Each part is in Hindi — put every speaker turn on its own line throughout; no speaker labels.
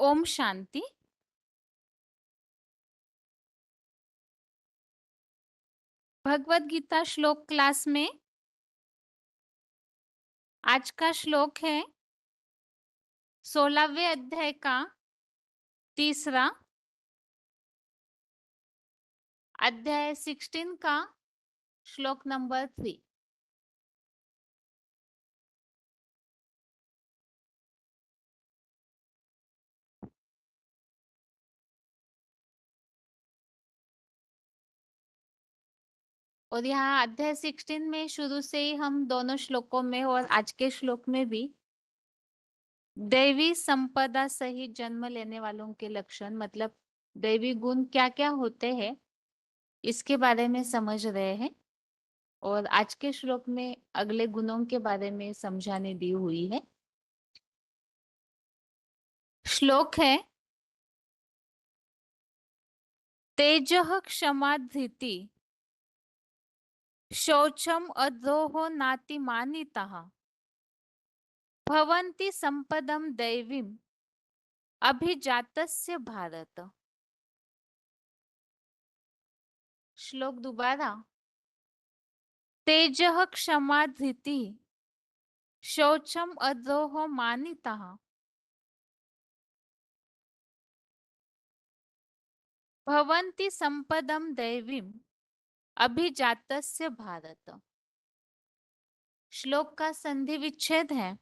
ओम शांति। भगवत गीता श्लोक क्लास में आज का श्लोक है 16वें अध्याय का तीसरा, अध्याय 16 का श्लोक नंबर 3। और यहाँ अध्याय 16 में शुरू से ही हम दोनों श्लोकों में और आज के श्लोक में भी दैवी संपदा सहित जन्म लेने वालों के लक्षण मतलब दैवी गुण क्या क्या होते हैं इसके बारे में समझ रहे हैं। और आज के श्लोक में अगले गुणों के बारे में समझाने दी हुई है। श्लोक है तेजः क्षमा धृति शौचम अधोः नातिमानितः भवन्ति संपदं दैवीम् अभिजातस्य भारत। श्लोक दोबारा। तेजः क्षमा धृति शौचम अधोः मानितः भवन्ति संपदं दैवीम् अभिजातस्य भारत। श्लोक का संधि विच्छेद है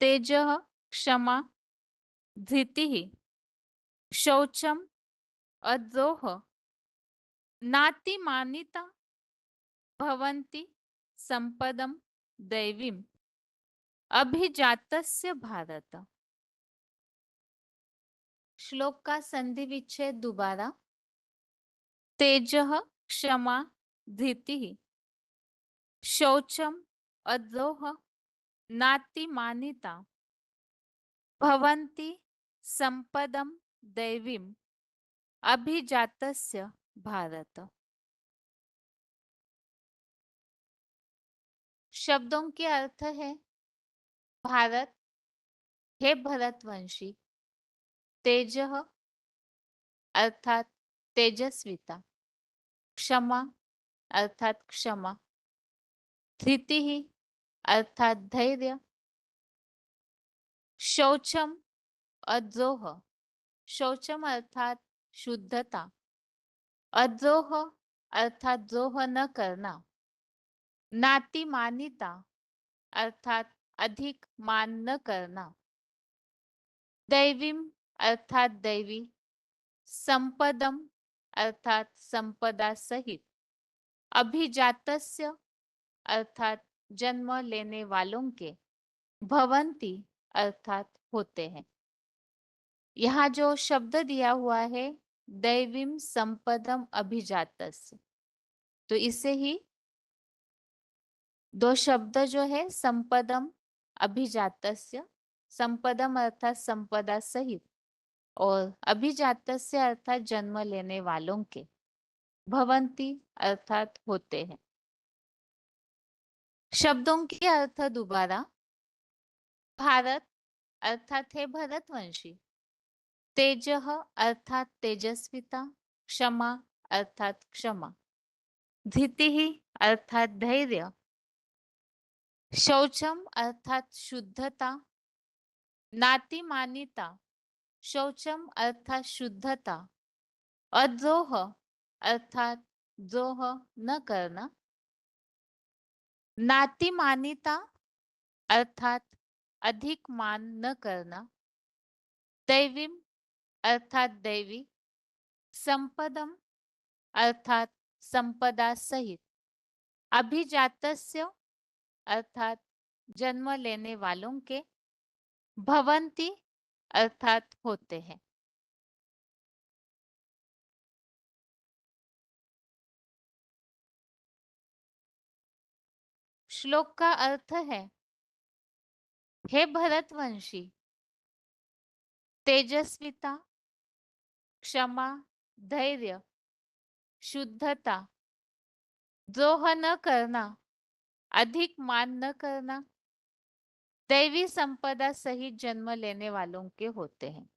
तेजः क्षमा धृति शौचम अधोः नातिमानिता भवन्ति संपदं दैवीम् अभिजातस्य भारत। श्लोक का संधि विच्छेद दोबारा तेजः क्षमा धृति शौचम अधोः नातिमानिता भवन्ति संपदं दैवीम् अभिजातस्य भारत। शब्दों के अर्थ है भारत, हे भरतवंशी, तेजः अर्थात तेजस्विता, क्षमा अर्थात क्षमा, धृति अर्थात धैर्य, शौचम अद्रोह, शौचम अर्थात शुद्धता, अद्रोह अर्थात द्रोह न करना, नातिमानिता अर्थात अधिक मान न करना, दैवीम अर्थात दैवी, संपदम अर्थात संपदा सहित, अभिजातस्य अर्थात जन्म लेने वालों के, भवंती अर्थात होते हैं। यहाँ जो शब्द दिया हुआ है दैवीम संपदम अभिजातस्य, तो इसे ही दो शब्द जो है संपदम अभिजातस्य, संपदम अर्थात संपदा सहित और अभिजातस्य अर्थात जन्म लेने वालों के, भवंती अर्थात होते हैं। शब्दों के अर्थ दोबारा। भारत अर्थात है भरतवंशी, तेजः अर्थात तेजस्विता, क्षमा अर्थात क्षमा, धृति अर्थात धैर्य, शौचम अर्थात शुद्धता, नातिमानिता शौचम अर्थात शुद्धता, अद्रोह अर्थात द्रोह न करना, नातिमानिता अर्थात अधिक मान न करना, दैवीम अर्थात दैवी, संपदम अर्थात संपदा सहित, अभिजातस्य अर्थात जन्म लेने वालों के, भवंती अर्थात होते हैं। श्लोक का अर्थ है हे भरतवंशी, तेजस्विता, क्षमा, धैर्य, शुद्धता, द्रोह न करना, अधिक मान न करना, दैवी संपदा सहित जन्म लेने वालों के होते हैं।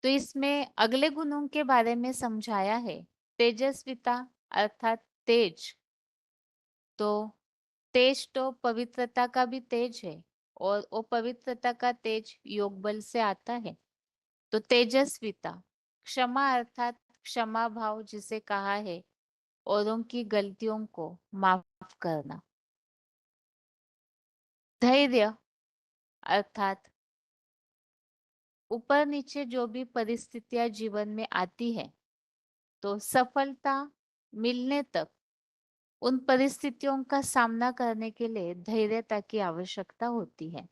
तो इसमें अगले गुणों के बारे में समझाया है। तेजस्विता अर्थात तेज। तो तेज तो पवित्रता का भी तेज है, और वो पवित्रता का तेज योग बल से आता है। तो तेजस्विता। क्षमा अर्थात क्षमा भाव, जिसे कहा है औरों की गलतियों को माफ करना। धैर्य अर्थात ऊपर नीचे जो भी परिस्थितियां जीवन में आती है, तो सफलता मिलने तक उन परिस्थितियों का सामना करने के लिए धैर्यता की आवश्यकता होती है।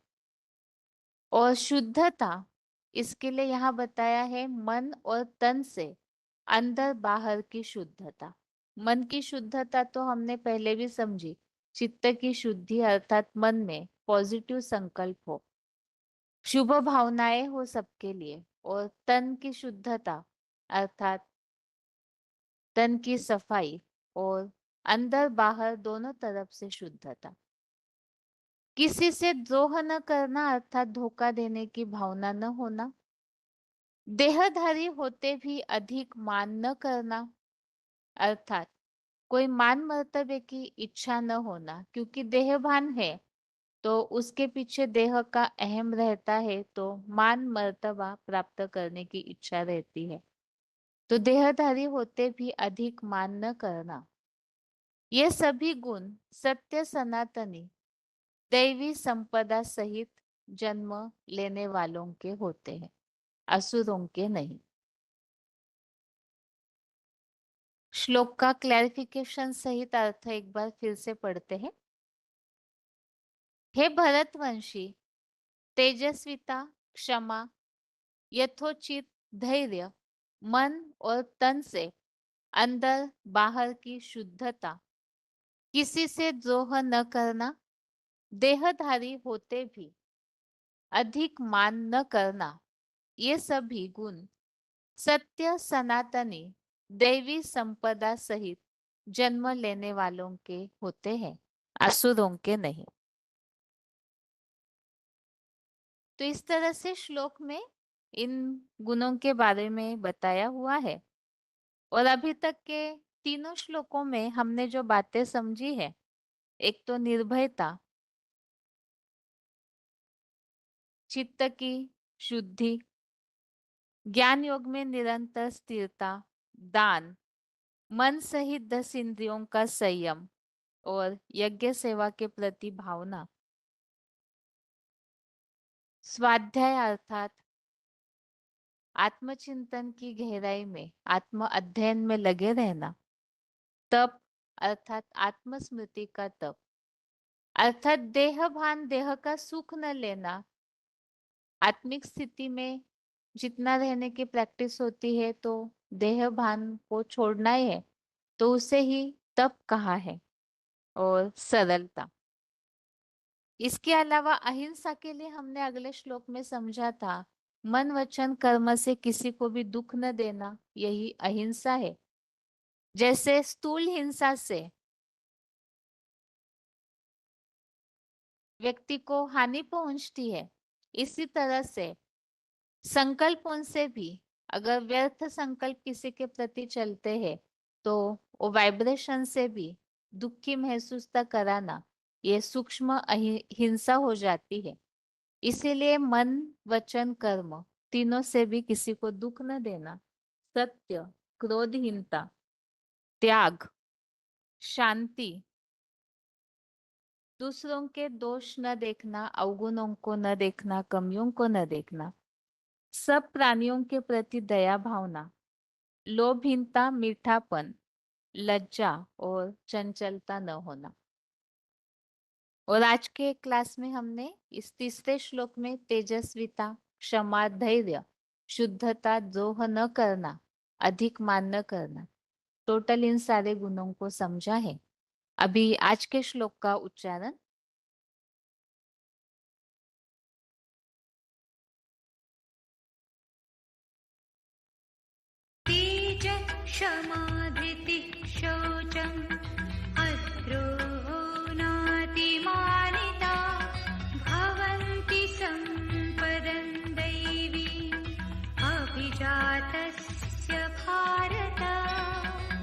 और शुद्धता, इसके लिए यहाँ बताया है मन और तन से अंदर बाहर की शुद्धता। मन की शुद्धता तो हमने पहले भी समझी, चित्त की शुद्धि अर्थात मन में पॉजिटिव संकल्प हो, शुभ भावनाएं हो सबके लिए। और तन की शुद्धता अर्थात तन की सफाई, और अंदर बाहर दोनों तरफ से शुद्धता। किसी से द्रोह न करना अर्थात धोखा देने की भावना न होना। देहधारी होते भी अधिक मान न करना अर्थात कोई मान मर्तबे की इच्छा न होना, क्योंकि देहभान है तो उसके पीछे देह का अहम रहता है, तो मान मर्तबा प्राप्त करने की इच्छा रहती है। तो देहधारी होते भी अधिक मान न करना। ये सभी गुण सत्य सनातनी दैवी संपदा सहित जन्म लेने वालों के होते हैं, असुरों के नहीं। श्लोक का क्लैरिफिकेशन सहित अर्थ एक बार फिर से पढ़ते हैं। हे भरतवंशी, तेजस्विता, क्षमा, यथोचित धैर्य, मन और तन से अंदर बाहर की शुद्धता, किसी से द्रोह न करना, देहधारी होते भी अधिक मान न करना, ये सभी गुण सत्य सनातनी दैवी संपदा सहित जन्म लेने वालों के होते हैं, असुरों के नहीं। तो इस तरह से श्लोक में इन गुणों के बारे में बताया हुआ है। और अभी तक के तीनों श्लोकों में हमने जो बातें समझी है, एक तो निर्भयता, चित्त की शुद्धि, ज्ञान योग में निरंतर स्थिरता, दान, मन सहित 10 इंद्रियों का संयम, और यज्ञ सेवा के प्रति भावना, स्वाध्याय अर्थात आत्मचिंतन की गहराई में आत्म अध्ययन में लगे रहना, तप अर्थात आत्मस्मृति का तप, अर्थात देह भान, देह का सुख न लेना। आत्मिक स्थिति में जितना रहने की प्रैक्टिस होती है, तो देह भान को छोड़ना ही है, तो उसे ही तप कहा है। और सरलता, इसके अलावा अहिंसा के लिए हमने अगले श्लोक में समझा था, मन वचन कर्म से किसी को भी दुख न देना, यही अहिंसा है। जैसे स्थूल हिंसा से व्यक्ति को हानि पहुंचती है, इसी तरह से संकल्पों से भी अगर व्यर्थ संकल्प किसी के प्रति चलते हैं, तो वो वाइब्रेशन से भी दुखी महसूस कराना, ये सूक्ष्म हिंसा हो जाती है। इसीलिए मन वचन कर्म तीनों से भी किसी को दुख न देना, सत्य, क्रोधहीनता, त्याग, शांति, दूसरों के दोष न देखना, अवगुणों को न देखना, कमियों को न देखना, सब प्राणियों के प्रति दया भावना, लोभहीनता, मीठापन, लज्जा और चंचलता न होना। और आज के क्लास में हमने इस तीसरे श्लोक में तेजस्विता, क्षमा, धैर्य, शुद्धता, द्रोह न करना, अधिक मान न करना, टोटल इन सारे गुणों को समझा है। अभी आज के श्लोक का उच्चारण।
तेज क्षमा धृतिः शौचम् अद्रोहो नातिमानिता भवन्ति सम्पदं दैवी अभिजातस्य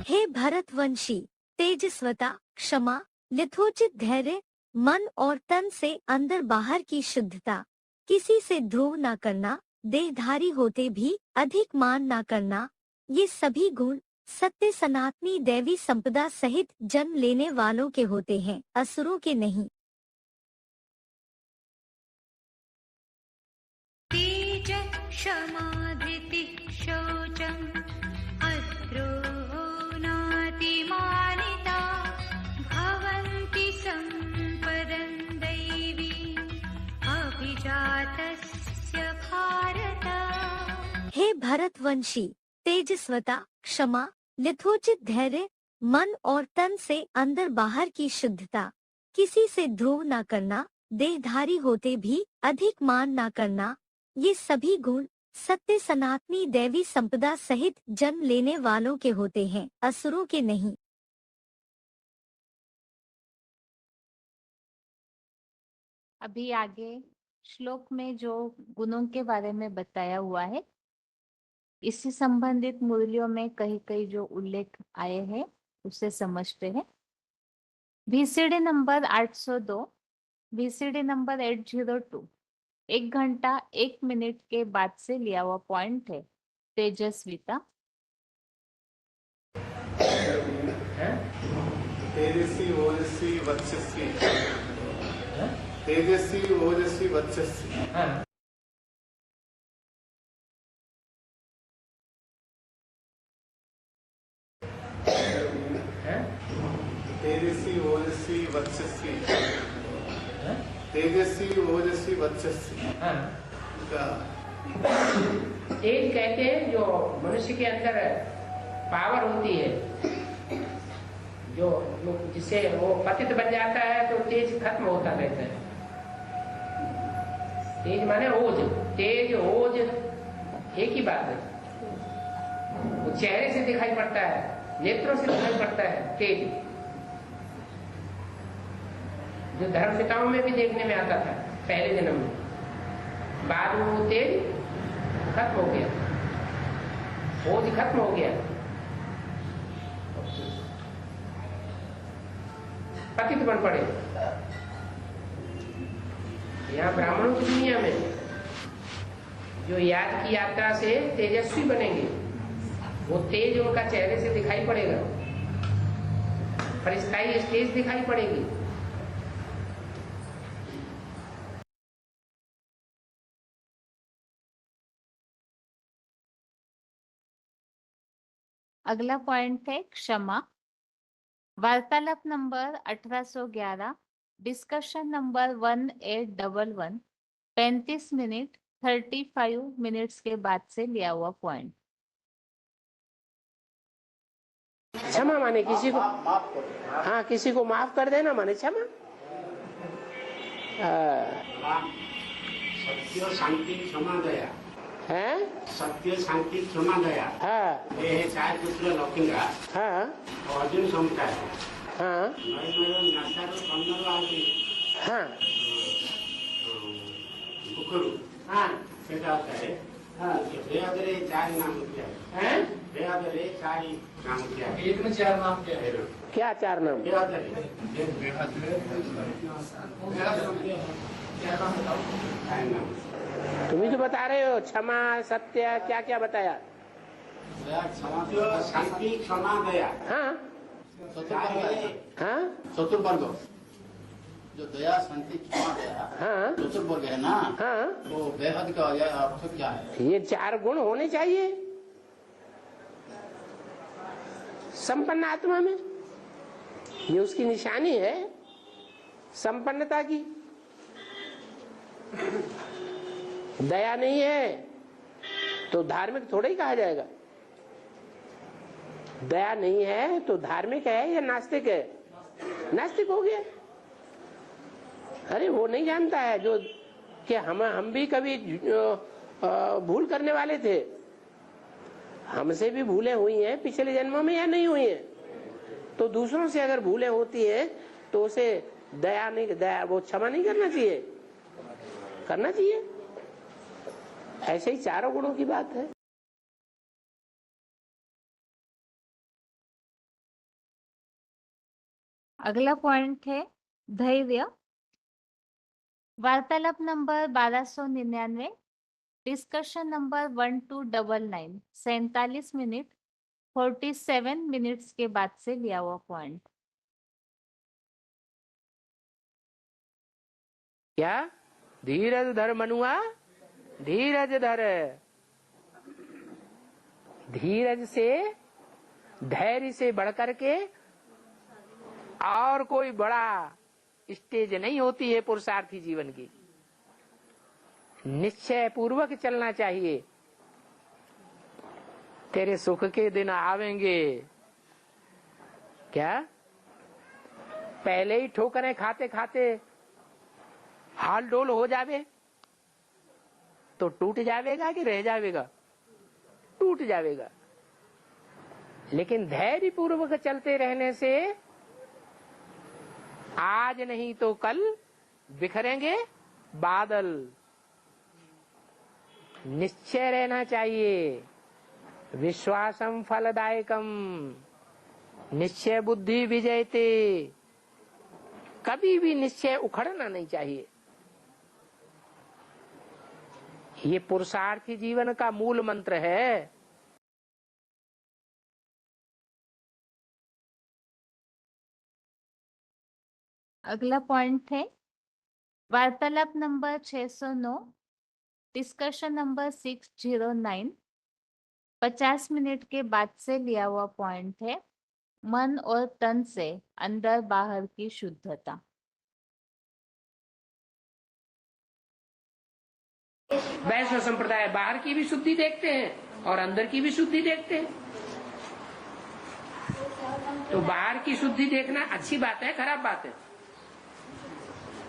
हे भरतवंशी, तेजस्वता, क्षमा, यथोचित धैर्य, मन और तन से अंदर बाहर की शुद्धता, किसी से द्रोह न करना, देहधारी होते भी अधिक मान न करना, ये सभी गुण सत्य सनातनी दैवी संपदा सहित जन्म लेने वालों के होते हैं, असुरों के नहीं।
तेज क्षमा धृतिः शौचम् अद्रोहो नातिमानिता भवन्ति सम्पदं दैवी अभिजातस्य भारत।
हे भरतवंशी, तेजस्वता, क्षमा, यथोचित धैर्य, मन और तन से अंदर बाहर की शुद्धता, किसी से द्रोह न करना, देहधारी होते भी अधिक मान न करना, ये सभी गुण सत्य सनातनी दैवी संपदा सहित जन्म लेने वालों के होते हैं, असुरों के नहीं।
अभी आगे श्लोक में जो गुणों के बारे में बताया हुआ है, इससे संबंधित मूल्यों में कहीं कहीं जो उल्लेख आए हैं उसे समझते हैं। VCD नंबर 802, VCD नंबर 802 1 घंटा 1 मिनट के बाद से लिया हुआ पॉइंट है। तेजस्विता,
तेजस्वी ओजस्वी वर्चस्वी, तेजस्वी ओजस्वी वर्चस्वी। तेजस्वी ओजस्वी वर्चस्वी, तेजस्वी ओजस्वी वर्चस्वी।
तेज कहते हैं जो मनुष्य के अंदर पावर होती है, जो जिससे वो पतित बन जाता है तो तेज खत्म होता रहता है। तेज माने ओज, तेज ओज एक ही बात है। वो चेहरे से दिखाई पड़ता है, नेत्रों से दिखाई पड़ता है तेज, जो धर्म पिताओं में भी देखने में आता था पहले जन्म में। बाद में वो तेज खत्म हो गया, ओज खत्म हो गया, पतित बन पड़े। यहाँ ब्राह्मणों की दुनिया में जो याद की यात्रा से तेजस्वी बनेंगे, वो तेज उनका चेहरे से दिखाई पड़ेगा, फरिश्ताई स्टेज दिखाई पड़ेगी।
अगला पॉइंट है क्षमा। वार्तालाप number 1811, discussion number 1811, 35 minute 35 minutes के बाद से लिया हुआ पॉइंट।
क्षमा माने किसी को, हाँ, किसी को माफ कर देना माने क्षमा।
सत्य शांति क्षमा दया
है,
सत्य शांति क्षमा दया।
हाँ
ये है चार पुत्र लौकिंगा।
हाँ
अर्जुन संहिता है।
हाँ
नासारो कन्नड़ आदि
हाँ
मुखरू
हाँ
सेटा होता है। वेदरे चार नाम क्या है? वेदरे चार नाम क्या है? एक में चार नाम क्या है?
क्या चार नाम? तुम्ही जो बता रहे हो क्षमा सत्य क्या क्या बताया?
शांति क्षमा दया।
हाँ हाँ
चतुर्वर्ग जो दया शांति क्षमा दया,
हाँ
चतुर्वर्ग है ना,
हाँ,
वो बेहद का अर्थ क्या है?
ये चार गुण होने चाहिए संपन्न आत्मा में। ये उसकी निशानी है संपन्नता की। दया नहीं है तो धार्मिक थोड़ा ही कहा जाएगा। दया नहीं है तो धार्मिक है या नास्तिक है? नास्तिक हो गया। अरे वो नहीं जानता है जो कि हम भी कभी भूल करने वाले थे, हमसे भी भूलें हुई हैं पिछले जन्मों में या नहीं हुई हैं। तो दूसरों से अगर भूलें होती है तो उसे दया वो क्षमा नहीं करना चाहिए, करना चाहिए। ऐसे ही चारों गुणों की बात है।
अगला पॉइंट है धैर्य। वार्तालाप number 1299, discussion number 1299, 47 minute 47 minutes के बाद से लिया हुआ पॉइंट।
क्या? धीरज धर मनुआ, धीरज धर। धीरज से, धैर्य से बढ़कर के और कोई बड़ा स्टेज नहीं होती है पुरुषार्थी जीवन की। निश्चय पूर्वक चलना चाहिए। तेरे सुख के दिन आवेंगे। क्या? पहले ही ठोकरें खाते खाते हाल डोल हो जावे तो टूट जावेगा कि रह जावेगा? टूट जावेगा। लेकिन धैर्य पूर्वक चलते रहने से आज नहीं तो कल बिखरेंगे बादल। निश्चय रहना चाहिए। विश्वासम फलदायकम, निश्चय बुद्धि विजयते। कभी भी निश्चय उखड़ना नहीं चाहिए। ये पुरुषार्थी जीवन का मूल मंत्र है।
अगला पॉइंट है वार्तालाप नंबर 609, डिस्कशन नंबर 609, 50 मिनट के बाद से लिया हुआ पॉइंट है मन और तन से अंदर बाहर की शुद्धता।
वैष्णव संप्रदाय बाहर की भी शुद्धि देखते हैं और अंदर की भी शुद्धि देखते हैं। तो बाहर की शुद्धि देखना अच्छी बात है, खराब बात है?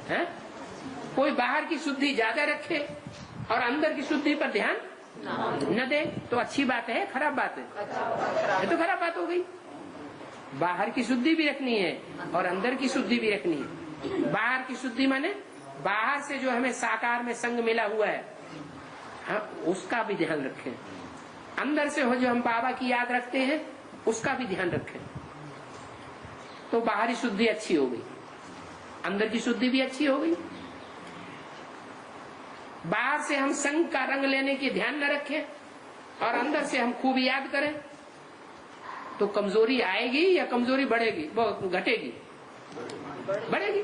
हैं? कोई बाहर की शुद्धि ज्यादा रखे और अंदर की शुद्धि पर ध्यान न दे तो अच्छी बात है, खराब बात है? ये तो खराब बात हो गई। बाहर की शुद्धि भी रखनी है और अंदर की शुद्धि भी रखनी है। बाहर की शुद्धि माने बाहर से जो हमें साकार में संग मिला हुआ है, हाँ, उसका भी ध्यान रखें। अंदर से हो जो हम बाबा की याद रखते हैं उसका भी ध्यान रखें। तो बाहरी शुद्धि अच्छी हो गई, अंदर की शुद्धि भी अच्छी हो गई। बाहर से हम संग का रंग लेने की ध्यान न रखें और अंदर से हम खूब याद करें तो कमजोरी आएगी या कमजोरी बढ़ेगी? वो घटेगी, बढ़ेगी।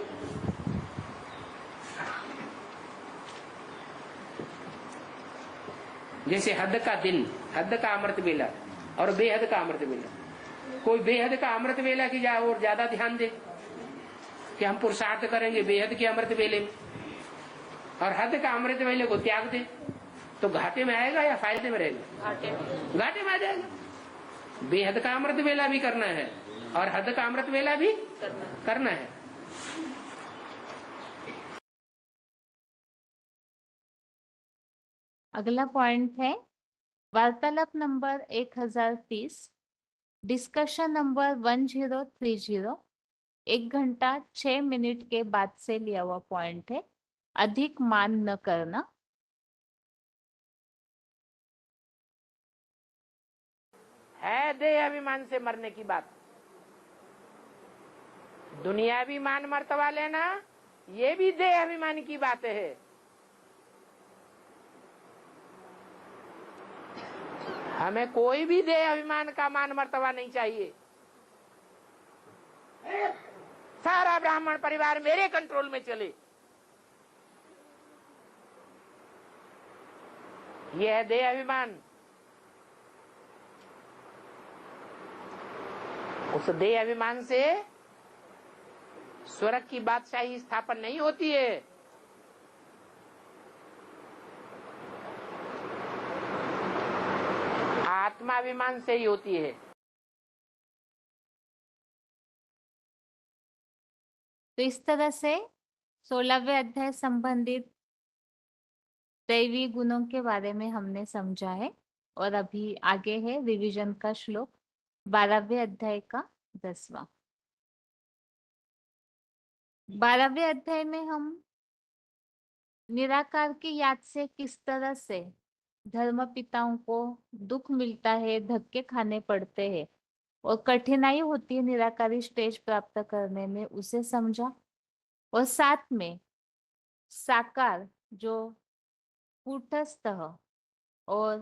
जैसे हद का दिन, हद का अमृत बेला और बेहद का अमृत बेला। कोई बेहद का अमृत बेला की और ज्यादा ध्यान दे कि हम पुरुषार्थ करेंगे बेहद के अमृत बेले में, और हद का अमृत बेले को त्याग दे तो घाटे में आएगा या फायदे में रहेगा? घाटे में आ जाएगा। बेहद का अमृत बेला भी करना है और हद का अमृत बेला भी करना है।
अगला पॉइंट है वार्तालाप नंबर 1030, डिस्कशन नंबर 1030, 1 घंटा 6 मिनट के बाद से लिया हुआ पॉइंट है अधिक मान न करना।
है देह अभिमान से मरने की बात। दुनियावी मान मर्तबा लेना ये भी देह अभिमान की बात है। हमें कोई भी देह अभिमान का मान मर्तबा नहीं चाहिए। सारा ब्राह्मण परिवार मेरे कंट्रोल में चले, यह है देह अभिमान। उस देह अभिमान से स्वर्ग की बादशाही स्थापन नहीं होती है। आत्माभिमान से ही होती है।
तो इस तरह से 16वें अध्याय संबंधित दैवी गुणों के बारे में हमने समझा है। और अभी आगे है रिवीजन का श्लोक 12वें अध्याय का 10वां। 12वें अध्याय में हम निराकार की याद से किस तरह से धर्म पिताओं को दुख मिलता है, धक्के खाने पड़ते हैं, और कठिनाई होती है निराकारी स्टेज प्राप्त करने में, उसे समझा। और साथ में साकार जो कूटस्थ और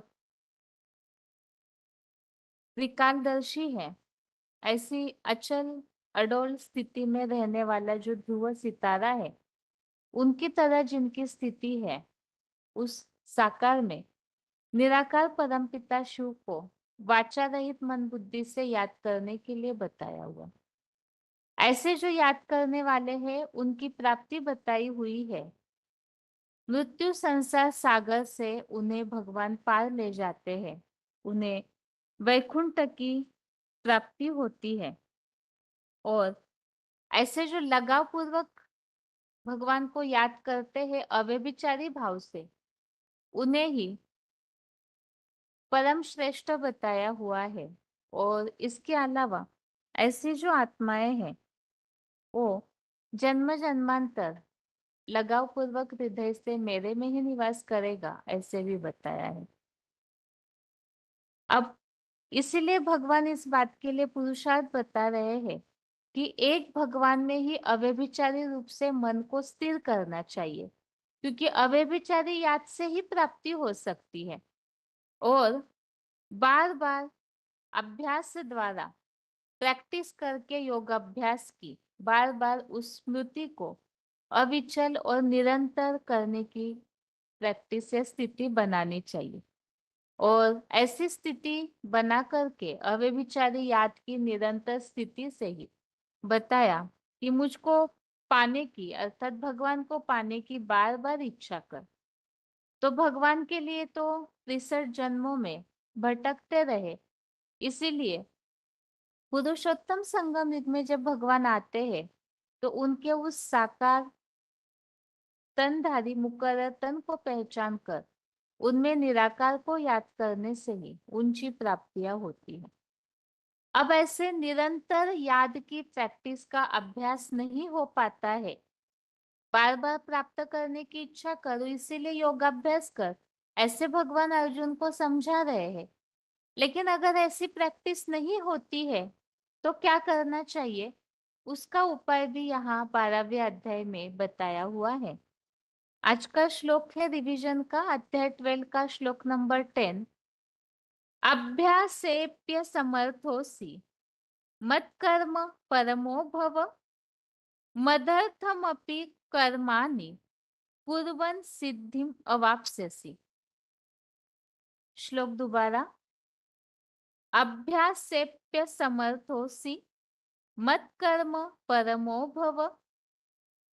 त्रिकालदर्शी है, ऐसी अचल अडोल स्थिति में रहने वाला जो ध्रुव सितारा है, उनकी तरह जिनकी स्थिति है, उस साकार में निराकार परमपिता शिव को वाचा रहित मन बुद्धि से याद करने के लिए बताया हुआ। ऐसे जो याद करने वाले हैं उनकी प्राप्ति बताई हुई है। मृत्यु संसार सागर से उन्हें भगवान पार ले जाते हैं, उन्हें वैकुंठ की प्राप्ति होती है। और ऐसे जो लगाव पूर्वक भगवान को याद करते हैं अव्यभिचारी भाव से, उन्हें ही परम श्रेष्ठ बताया हुआ है। और इसके अलावा ऐसी जो आत्माएं हैं वो जन्म जन्मांतर लगाव पूर्वक हृदय से मेरे में ही निवास करेगा, ऐसे भी बताया है। अब इसीलिए भगवान इस बात के लिए पुरुषार्थ बता रहे हैं कि एक भगवान में ही अव्यभिचारी रूप से मन को स्थिर करना चाहिए, क्योंकि अव्यभिचारी याद से ही प्राप्ति हो सकती है। और बार बार अभ्यास द्वारा प्रैक्टिस करके योग अभ्यास की बार बार उस स्मृति को अविचल और निरंतर करने की प्रैक्टिस या स्थिति बनानी चाहिए। और ऐसी स्थिति बना करके अव्यभिचारी याद की निरंतर स्थिति से ही बताया कि मुझको पाने की अर्थात भगवान को पाने की बार बार इच्छा कर। तो भगवान के लिए तो 63 जन्मों में भटकते रहे, इसीलिए पुरुषोत्तम संगम युग में जब भगवान आते हैं तो उनके उस साकार तनधारी मुकर्रर तन को पहचान कर उनमें निराकार को याद करने से ही ऊंची प्राप्तियां होती है। अब ऐसे निरंतर याद की प्रैक्टिस का अभ्यास नहीं हो पाता है, बार बार प्राप्त करने की इच्छा करो इसीलिए योगाभ्यास कर, ऐसे भगवान अर्जुन को समझा रहे हैं। लेकिन अगर ऐसी प्रैक्टिस नहीं होती है तो क्या करना चाहिए, उसका उपाय भी यहाँ 12वें अध्याय में बताया हुआ है। आज का श्लोक है रिवीजन का, अध्याय 12 का श्लोक नंबर 10। अभ्यासेप्य समर्थोसि मत्कर्म परमो भव मदर्थमपि कर्माणि कुर्वन् सिद्धिम अवाप्स्यसि। श्लोक दोबारा, अभ्यासेप्य समर्थोसि मत्कर्म परमो भव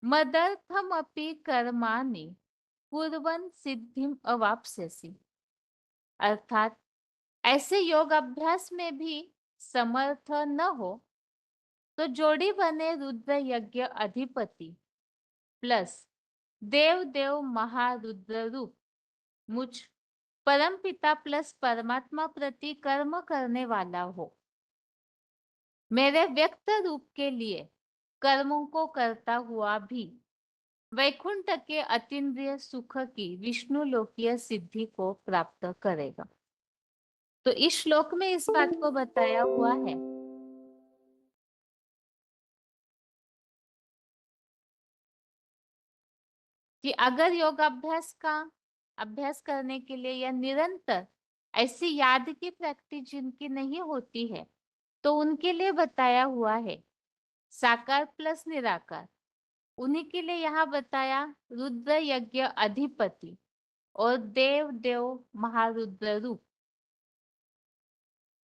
मदर्थमपि कर्माणि कुर्वन् सिद्धिम अवाप्स्यसि। अर्थात ऐसे योग अभ्यास में भी समर्थ न हो तो जोड़ी बने रुद्र यज्ञ अधिपति प्लस देव देव महारुद्र रूप मुझ परम पिता प्लस परमात्मा प्रति कर्म करने वाला हो, मेरे व्यक्त रूप के लिए कर्मों को करता हुआ भी वैकुंठ के अतीन्द्रिय सुख की विष्णु लोकीय सिद्धि को प्राप्त करेगा। तो इस श्लोक में इस बात को बताया हुआ है कि अगर योग अभ्यास करने के लिए या निरंतर ऐसी याद की प्रैक्टिस जिनकी नहीं होती है तो उनके लिए बताया हुआ है साकार प्लस निराकार। उन्हीं के लिए यहाँ बताया रुद्र यज्ञ अधिपति और देव देव महारुद्र रूप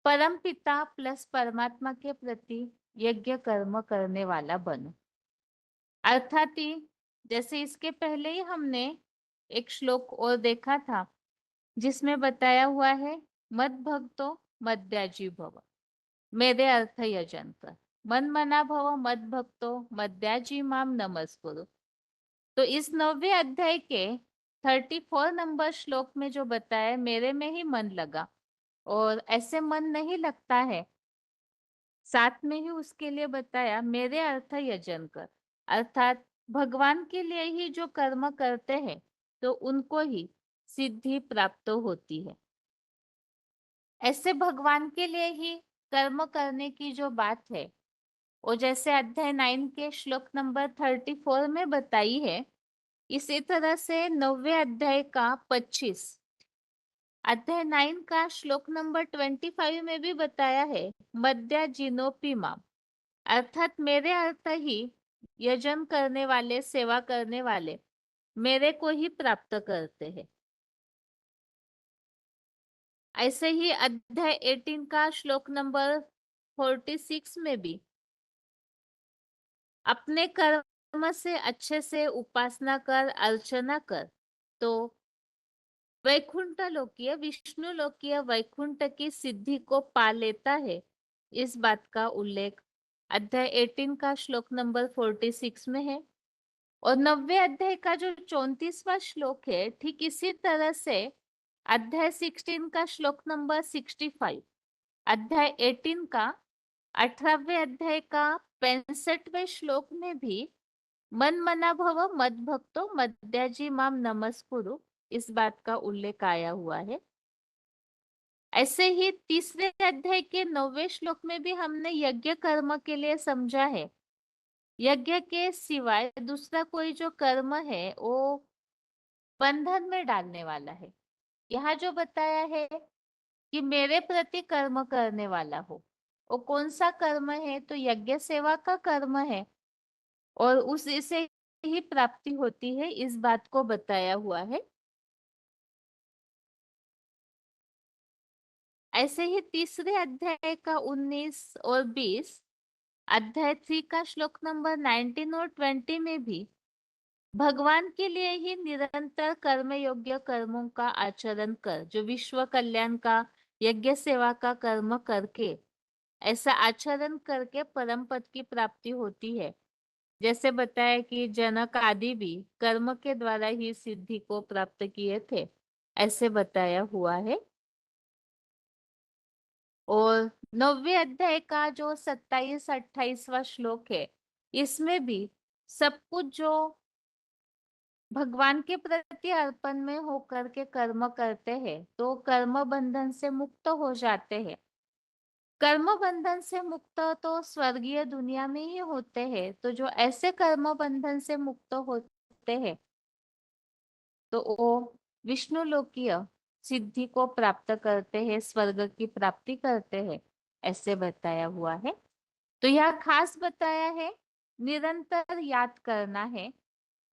परम पिता प्लस परमात्मा के प्रति यज्ञ कर्म करने वाला बनो। अर्थात ही जैसे इसके पहले ही हमने एक श्लोक और देखा था जिसमें बताया हुआ है मद भक्तो मद्याजी भव, मेरे अर्थ यजन कर, मन मना भव मद भक्तो मद्याजी माम नमस्कुरु। तो इस 9वें अध्याय के 34 नंबर श्लोक में जो बताया मेरे में ही मन लगा, और ऐसे मन नहीं लगता है, साथ में ही उसके लिए बताया मेरे अर्थ यजन कर, अर्थात भगवान के लिए ही जो कर्म करते हैं तो उनको ही सिद्धि प्राप्त होती है। ऐसे भगवान के लिए ही कर्म करने की जो बात है वो जैसे अध्याय 9 के श्लोक नंबर 34 में बताई है, इसी तरह से 9वें अध्याय का 25 अध्याय 9 का श्लोक नंबर 25 में भी बताया है, मद्या जिनोपिमा, अर्थात मेरे अर्थ ही यजन करने वाले, सेवा करने वाले मेरे को ही प्राप्त करते हैं। ऐसे ही अध्याय 18 का श्लोक नंबर 46 में भी अपने कर्म से अच्छे से उपासना कर, अर्चना कर तो वैकुंठ लोकीय, विष्णु लोकीय वैकुंठ की सिद्धि को पा लेता है। इस बात का उल्लेख अध्याय 18 का श्लोक नंबर 46 में है। और 9वें अध्याय का जो 34वां श्लोक है, ठीक इसी तरह से अध्याय 16 का श्लोक नंबर 65, अध्याय 18 का 18वें अध्याय का 65वें श्लोक में भी मन मना भव मद भक्तो मद्याजी माम नमस्कुरु, इस बात का उल्लेख आया हुआ है। ऐसे ही तीसरे अध्याय के 9वें श्लोक में भी हमने यज्ञ कर्म के लिए समझा है, यज्ञ के सिवाय दूसरा कोई जो कर्म है वो बंधन में डालने वाला है। यहाँ जो बताया है कि मेरे प्रति कर्म करने वाला हो, वो कौन सा कर्म है, तो यज्ञ सेवा का कर्म है और उसी से ही प्राप्ति होती है, इस बात को बताया हुआ है। ऐसे ही तीसरे अध्याय का 19 और 20, अध्याय 3 का श्लोक नंबर 19 और 20 में भी भगवान के लिए ही निरंतर कर्म योग्य कर्मों का आचरण कर, जो विश्व कल्याण का यज्ञ सेवा का कर्म करके, ऐसा आचरण करके परम पद की प्राप्ति होती है। जैसे बताया कि जनक आदि भी कर्म के द्वारा ही सिद्धि को प्राप्त किए थे, ऐसे बताया हुआ है। और 9वें अध्याय का जो 27-28वां श्लोक है, इसमें भी सब कुछ जो भगवान के प्रति अर्पण में होकर के कर्म करते हैं तो कर्म बंधन से मुक्त हो जाते हैं। कर्म बंधन से मुक्त तो स्वर्गीय दुनिया में ही होते हैं, तो जो ऐसे कर्म बंधन से मुक्त होते हैं तो वो विष्णु लोकीय सिद्धि को प्राप्त करते हैं, स्वर्ग की प्राप्ति करते हैं, ऐसे बताया हुआ है। तो यह खास बताया है, निरंतर याद करना है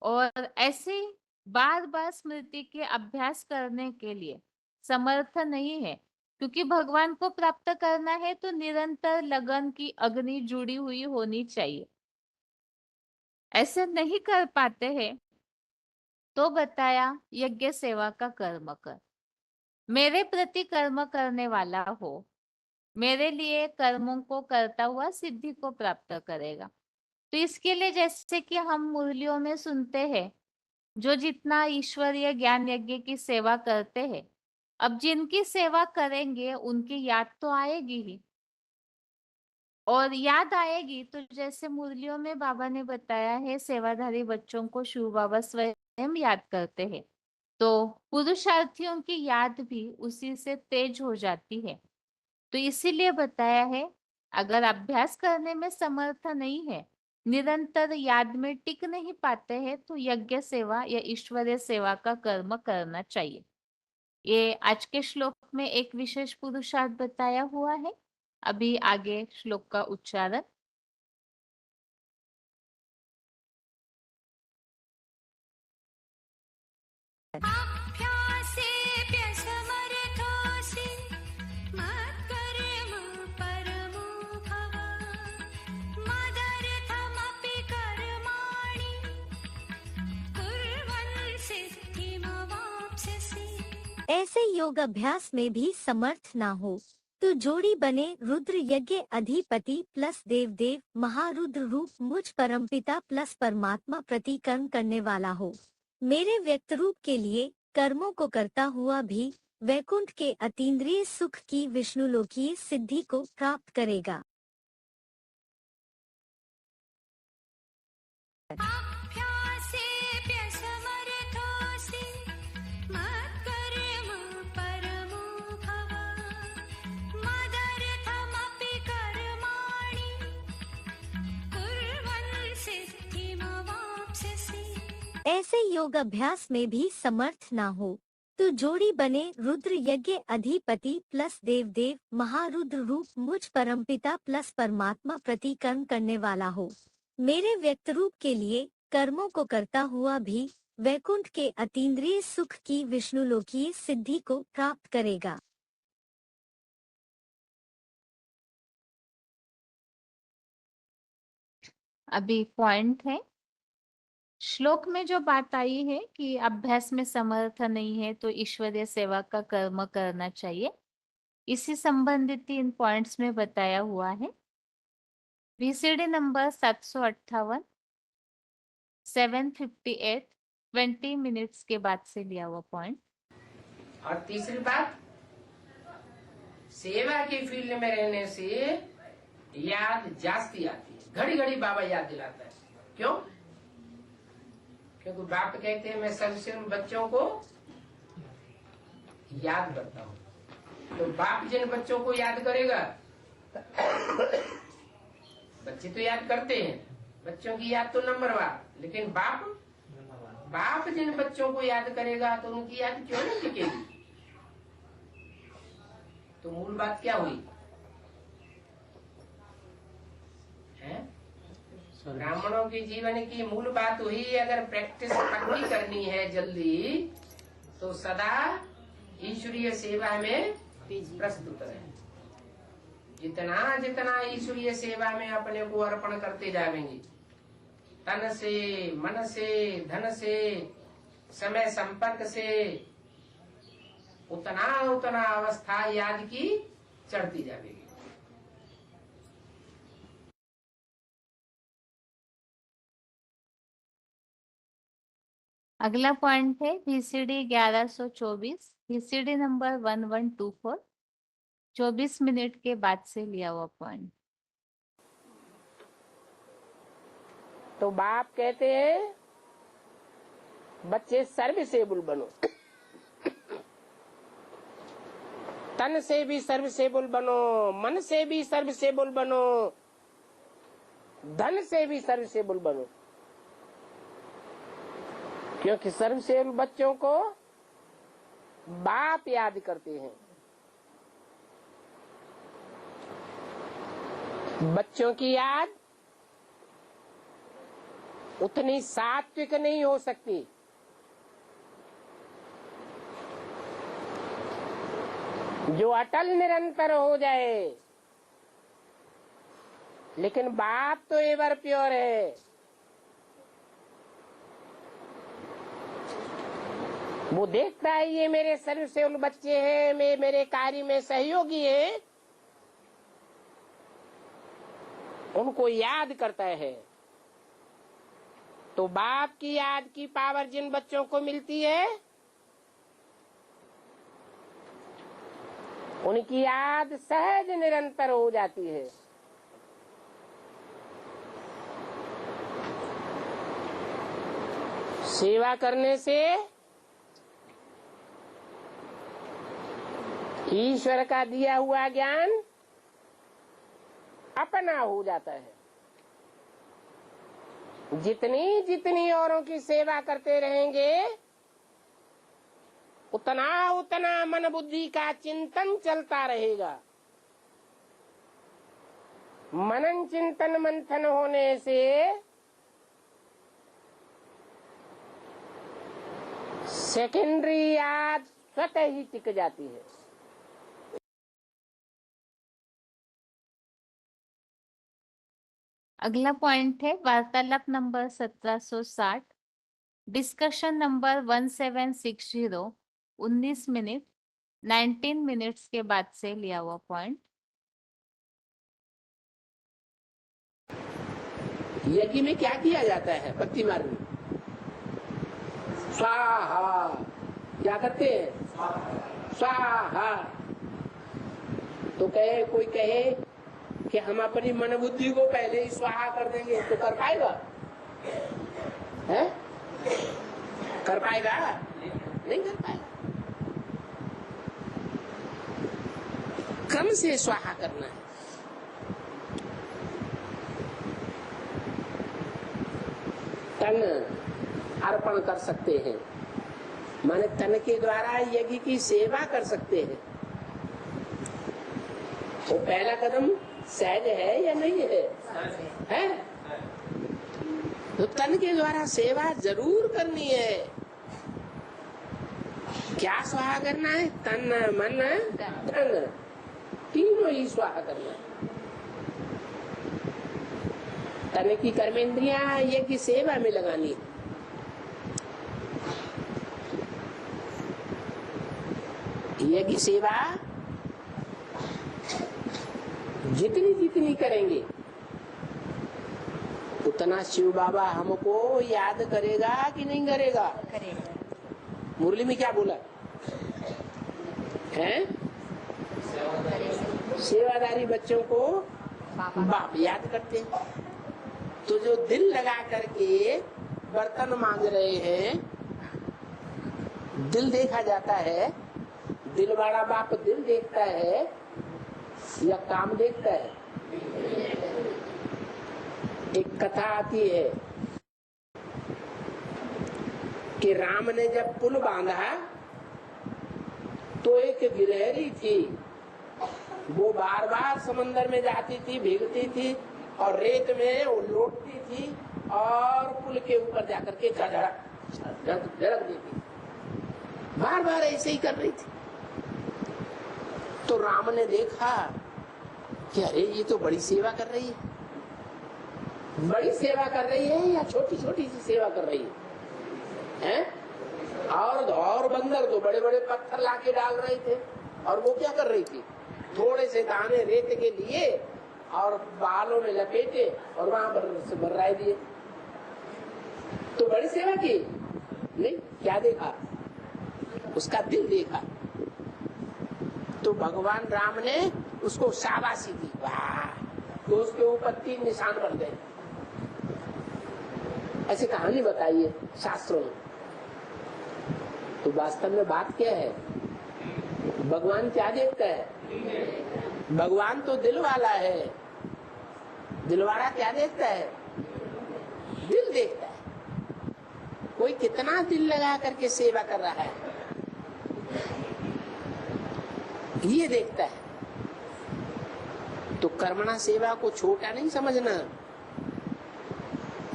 और ऐसे बार बार स्मृति के अभ्यास करने के लिए समर्थ नहीं है, क्योंकि भगवान को प्राप्त करना है तो निरंतर लगन की अग्नि जुड़ी हुई होनी चाहिए। ऐसे नहीं कर पाते हैं तो बताया यज्ञ सेवा का कर्म कर, मेरे प्रति कर्म करने वाला हो, मेरे लिए कर्मों को करता हुआ सिद्धि को प्राप्त करेगा। तो इसके लिए जैसे कि हम मुरलियों में सुनते हैं, जो जितना ईश्वरीय ज्ञान यज्ञ की सेवा करते हैं, अब जिनकी सेवा करेंगे उनकी याद तो आएगी ही, और याद आएगी तो जैसे मुरलियों में बाबा ने बताया है, सेवाधारी बच्चों को शिव बाबा स्वयं याद करते हैं, तो पुरुषार्थियों की याद भी उसी से तेज हो जाती है। तो इसीलिए बताया है, अगर अभ्यास करने में समर्थ नहीं है, निरंतर याद में टिक नहीं पाते हैं, तो यज्ञ सेवा या ईश्वरीय सेवा का कर्म करना चाहिए। ये आज के श्लोक में एक विशेष पुरुषार्थ बताया हुआ है। अभी आगे श्लोक का उच्चारण।
अभ्यासेऽप्यसमर्थोऽसि मत्कर्म परमो भव मदर्थमपि कर्माणि कुर्वन् सिद्धिमवाप्स्यसि।
ऐसे योग अभ्यास में भी समर्थ ना हो तो जोड़ी बने रुद्र यज्ञ अधिपति प्लस देवदेव महारुद्र रूप मुझ परमपिता प्लस परमात्मा प्रति कर्म करने वाला हो, मेरे व्यक्त रूप के लिए कर्मों को करता हुआ भी वैकुंठ के अतीन्द्रिय सुख की विष्णुलोकीय सिद्धि को प्राप्त करेगा।
अभ्यासेऽप्यसमर्थोऽसि मत्कर्म परमो भव मदर्थमपि
ऐसे योग अभ्यास में भी समर्थ ना हो तो जोड़ी बने रुद्र यज्ञ अधिपति प्लस देवदेव महारुद्र रूप मुझ परमपिता प्लस परमात्मा प्रति कर्म करने वाला हो। मेरे व्यक्त रूप के लिए कर्मों को करता हुआ भी वैकुंठ के अतीन्द्रिय सुख की विष्णुलोकीय सिद्धि को प्राप्त करेगा।
अभी पॉइंट है, श्लोक में जो बात आई है कि अभ्यास में समर्थ नहीं है तो ईश्वरीय सेवा का कर्म करना चाहिए, इसी संबंधित 3 पॉइंट्स में बताया हुआ है। VCD नंबर 758 758 20 मिनट्स के बाद से लिया हुआ पॉइंट।
और तीसरी बात, सेवा की फील्ड में रहने से याद जास्ती आती है, घड़ी घड़ी बाबा याद दिलाता है। क्यों? क्योंकि बाप कहते हैं मैं सबसे उन बच्चों को याद करता हूँ। तो बाप जिन बच्चों को याद करेगा, बच्चे तो याद करते हैं, बच्चों की याद तो नंबर 1, लेकिन बाप जिन बच्चों को याद करेगा तो उनकी याद क्यों नहीं टिकेगी? तो मूल बात क्या हुई है? ब्राह्मणों के जीवन की मूल बात हुई, अगर प्रैक्टिस पक्की करनी है जल्दी तो सदा ईश्वरीय सेवा में प्रस्तुत रहे। जितना जितना ईश्वरीय सेवा में अपने को अर्पण करते जाएंगे, तन से, मन से, धन से, समय संपर्क से, उतना उतना अवस्था याद की चढ़ती जाएगी।
अगला पॉइंट है VCD 1124, VCD नंबर 1124, 24 मिनट के बाद से लिया हुआ पॉइंट।
तो बाप कहते हैं बच्चे सर्विसेबल बनो, तन से भी सर्विसेबल बनो, मन से भी सर्विसेबल बनो, धन से भी सर्विसेबल बनो। क्योंकि सर्विसेबल बच्चों को बाप याद करते हैं। बच्चों की याद उतनी सात्विक नहीं हो सकती। जो अटल निरंतर हो जाए, लेकिन बाप तो एवर प्योर है। वो देखता है ये मेरे सर्विसेबल बच्चे हैं, मेरे कार्य में सहयोगी हैं, उनको याद करता है। तो बाप की याद की पावर जिन बच्चों को मिलती है, उनकी याद सहज निरंतर हो जाती है। सेवा करने से ईश्वर का दिया हुआ ज्ञान अपना हो जाता है। जितनी जितनी औरों की सेवा करते रहेंगे, उतना उतना मन बुद्धि का चिंतन चलता रहेगा। मनन चिंतन मंथन होने से सेकेंडरी याद स्वतः ही टिक जाती है।
अगला पॉइंट है वार्तालाप number 1760, discussion number 1760, 19 minute 19 minutes के बाद से लिया हुआ पॉइंट।
यज्ञ में क्या किया जाता है? पत्ती मारनी, स्वाहा। क्या करते हैं? स्वाहा। तो कोई कहे कि हम अपनी मन बुद्धि को पहले ही स्वाहा कर देंगे, तो कर पाएगा? है? कर पाएगा? नहीं कर पाएगा। क्रम से स्वाहा करना है। तन, अर्पण कर सकते हैं, माने तन के द्वारा यज्ञ की सेवा कर सकते हैं। वो पहला कदम सहज है या नहीं है? है? तो तन के द्वारा सेवा जरूर करनी है। क्या स्वाहा करना है? तन मन धन, तीनों ही स्वाहा करना है। तन की कर्मेंद्रियां यज्ञ सेवा में लगानी है। यज्ञ सेवा जितनी जितनी करेंगे उतना शिव बाबा हमको याद करेगा कि नहीं करेगा? करेगा। मुरली में क्या बोला है? सेवादारी बच्चों को बाप याद करते हैं। तो जो दिल लगा करके बर्तन मांग रहे हैं, दिल देखा जाता है। दिल वाला बाप दिल देखता है या काम देखता है? एक कथा आती है कि राम ने जब पुल बांधा तो एक गिलहरी थी, वो बार बार समंदर में जाती थी, भीगती थी और रेत में वो लौटती थी और पुल के ऊपर जाकर के झड़क देती, बार बार ऐसे ही कर रही थी। तो राम ने देखा कि अरे ये तो बड़ी सेवा कर रही है। बड़ी सेवा कर रही है या छोटी छोटी सी सेवा कर रही है? और बंदर तो बड़े बड़े पत्थर लाके डाल रहे थे और वो क्या कर रही थी? थोड़े से दाने रेत के लिए और बालों में लपेटे और वहां पर बर्राए दिए। तो बड़ी सेवा की नहीं, क्या देखा? उसका दिल देखा। तो भगवान राम ने उसको शाबाशी दी, वाह! तो उसके ऊपर 3 निशान बन गए। ऐसी कहानी बताई है शास्त्रों में। तो वास्तव में बात क्या है? भगवान क्या देखता है? भगवान तो दिल वाला है। दिल वाला क्या देखता है? दिल देखता है। कोई कितना दिल लगा करके सेवा कर रहा है ये देखता है। तो कर्मणा सेवा को छोटा नहीं समझना।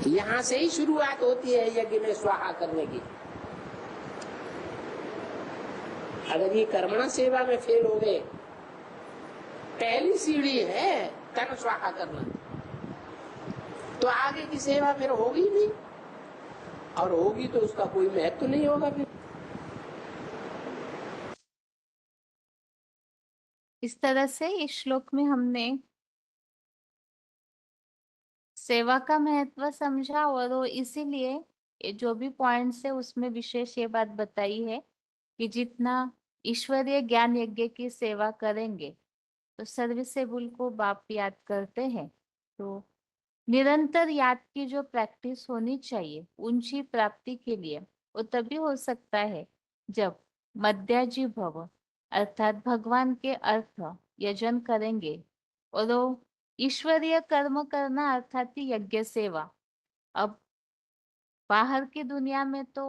यहां से ही शुरुआत होती है यज्ञ में स्वाहा करने की। अगर ये कर्मणा सेवा में फेल हो गए, पहली सीढ़ी है तन स्वाहा करना, तो आगे की सेवा फिर होगी नहीं, और होगी तो उसका कोई महत्व नहीं होगा। फिर
इस तरह से इस श्लोक में हमने सेवा का महत्व समझा, और वो इसीलिए ये जो भी पॉइंट्स है उसमें विशेष ये बात बताई है कि जितना ईश्वरीय ज्ञान यज्ञ की सेवा करेंगे तो सर्विसेबल को बाप याद करते हैं। तो निरंतर याद की जो प्रैक्टिस होनी चाहिए ऊंची प्राप्ति के लिए, वो तभी हो सकता है जब मध्याजी भव अर्थात भगवान के अर्थ यजन करेंगे, और वो ईश्वरीय कर्म करना अर्थात यज्ञ सेवा। अब बाहर की दुनिया में तो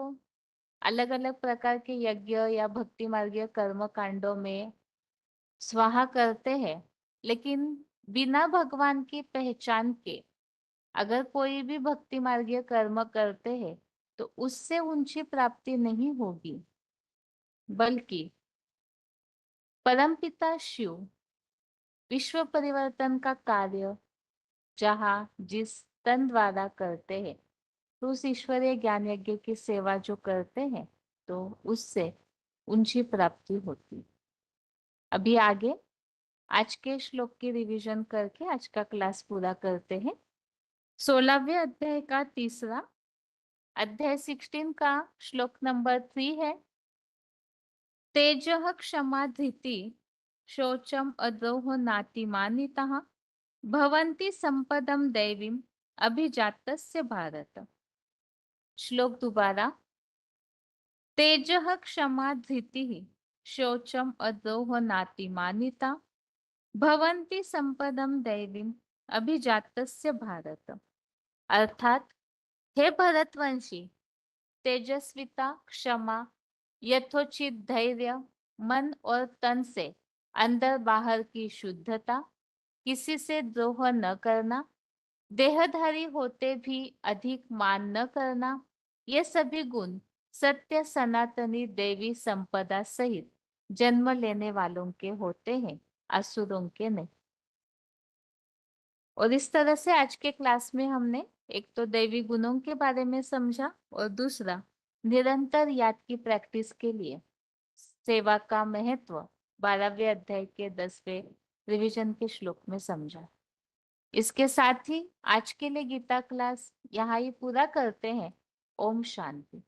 अलग अलग प्रकार के यज्ञ या भक्ति मार्गीय कर्म कांडों में स्वाहा करते हैं, लेकिन बिना भगवान की पहचान के अगर कोई भी भक्ति मार्गीय कर्म करते हैं तो उससे ऊंची प्राप्ति नहीं होगी, बल्कि परमपिता शिव विश्व परिवर्तन का कार्य जहाँ जिस तन द्वारा करते हैं, तो उस ईश्वरीय ज्ञान यज्ञ की सेवा जो करते हैं तो उससे ऊंची प्राप्ति होती। अभी आगे आज के श्लोक की रिवीजन करके आज का क्लास पूरा करते हैं। 16वें अध्याय का तीसरा अध्याय 16 का श्लोक नंबर 3 है। तेजः क्षमा धृति शौचम अद्रोह नातिमानितः भवन्ति संपदम दैवीम अभिजातस्य भारत। श्लोक दोबारा। तेजः क्षमा धृति शौचम अद्रोह नातिमानिता भवन्ति संपदम दैवीम अभिजातस्य भारत। अर्थात हे भरतवंशी, तेजस्विता, क्षमा, यथोचित धैर्य, मन और तन से अंदर बाहर की शुद्धता, किसी से द्रोह न करना, देहधारी होते भी अधिक मान न करना, ये सभी गुण सत्य सनातनी देवी संपदा सहित जन्म लेने वालों के होते हैं, असुरों के नहीं। और इस तरह से आज के क्लास में हमने एक तो दैवी गुणों के बारे में समझा और दूसरा निरंतर याद की प्रैक्टिस के लिए सेवा का महत्व 12वें अध्याय के 10वें रिवीजन के श्लोक में समझा। इसके साथ ही आज के लिए गीता क्लास यहाँ ही पूरा करते हैं। ओम शांति।